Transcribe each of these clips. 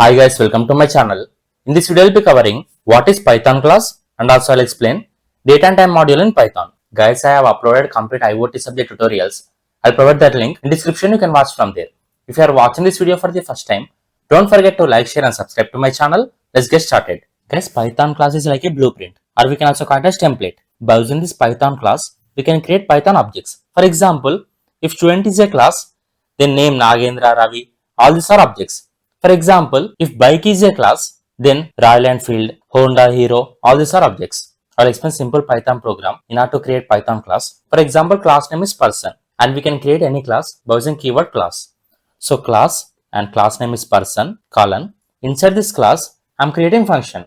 Hi guys, welcome to my channel. In this video, I'll be covering what is Python class and also I'll explain date and time module in Python. Guys, I have uploaded complete IoT subject tutorials. I'll provide that link in description. You can watch from there. If you are watching this video for the first time, don't forget to like, share and subscribe to my channel. Let's get started. Guys, Python class is like a blueprint or we can also call it as template. By using this Python class, we can create Python objects. For example, if student is a class, then name Nagendra, Ravi, all these are objects. For example, if bike is a class, then Royal Enfield, Honda, Hero, all these are objects. I'll explain simple Python program in order to create Python class. For example, class name is person and we can create any class by using keyword class. So class and class name is person, colon. Inside this class, I'm creating function.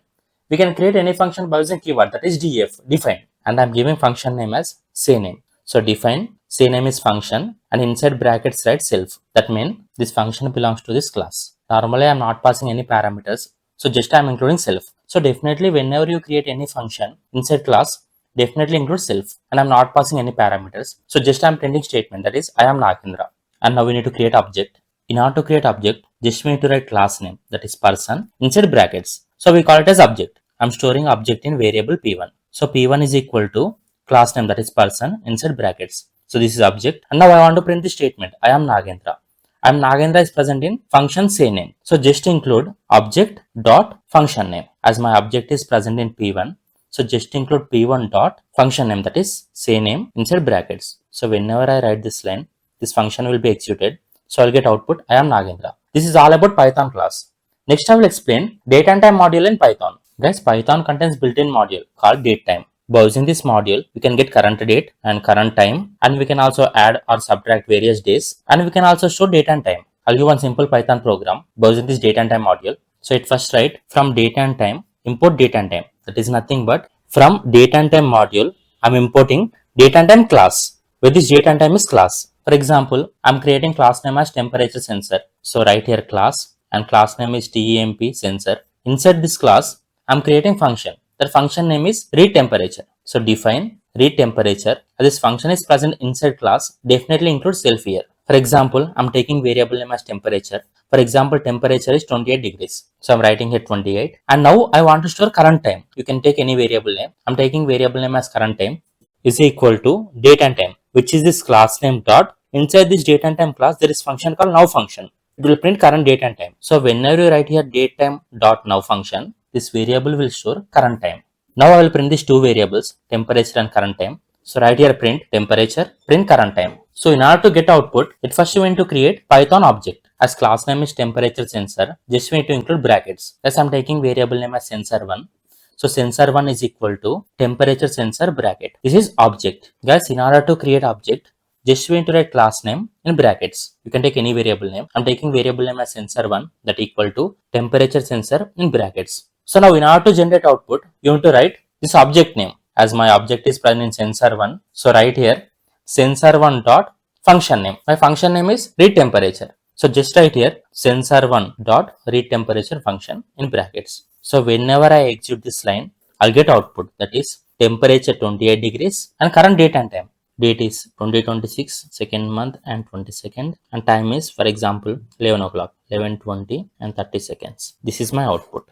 We can create any function by using keyword that is def, define, and I'm giving function name as sayname. So define, sayname is function and inside brackets write self. That means this function belongs to this class. Normally, I'm not passing any parameters. So just I'm including self. So definitely whenever you create any function inside class, definitely include self. And I'm not passing any parameters. So just I'm printing statement that is I am Nagendra. And now we need to create object. In order to create object, just we need to write class name that is person inside brackets. So we call it as object. I'm storing object in variable p1. So p1 is equal to class name that is person inside brackets. So this is object. And now I want to print the statement I am Nagendra. Nagendra is present in function sayname. So just include object dot function name. As my object is present in p1, so just include p1 dot function name that is sayname inside brackets. So whenever I write this line, this function will be executed. So I'll get output I am Nagendra. This is all about Python class. Next I will explain date and time module in Python. Guys, Python contains built-in module called datetime. By using this module, we can get current date and current time, and we can also add or subtract various days, and we can also show date and time. I'll give one simple Python program by using this date and time module. So it first write from date and time, import date and time. That is nothing but from date and time module, I'm importing date and time class, where this date and time is class. For example, I'm creating class name as temperature sensor. So write here class, and class name is temp sensor. Inside this class, I'm creating function. That function name is read temperature. So define read temperature. This function is present inside class. Definitely include self here. For example, I'm taking variable name as temperature. For example, temperature is 28 degrees. So I'm writing here 28. And now I want to store current time. You can take any variable name. I'm taking variable name as current time is equal to date and time, which is this class name dot. Inside this date and time class, there is function called now function. It will print current date and time. So whenever you write here date time dot now function, this variable will store current time. Now I will print these two variables, temperature and current time. So right here print temperature, print current time. So in order to get output, it first you need to create Python object. As class name is temperature sensor, just we need to include brackets. As I'm taking variable name as sensor1. So sensor1 is equal to temperature sensor bracket. This is object. Guys, in order to create object, just we need to write class name in brackets. You can take any variable name. I'm taking variable name as sensor1 that equal to temperature sensor in brackets. So now in order to generate output, you need to write this object name. As my object is present in sensor1, so write here sensor1 dot function name. My function name is read temperature. So just write here sensor1 dot read temperature function in brackets. So whenever I execute this line, I'll get output that is temperature 28 degrees and current date and time. Date is 2026, second month and 22nd, and time is for example 11 o'clock, 11:20 and 30 seconds. This is my output.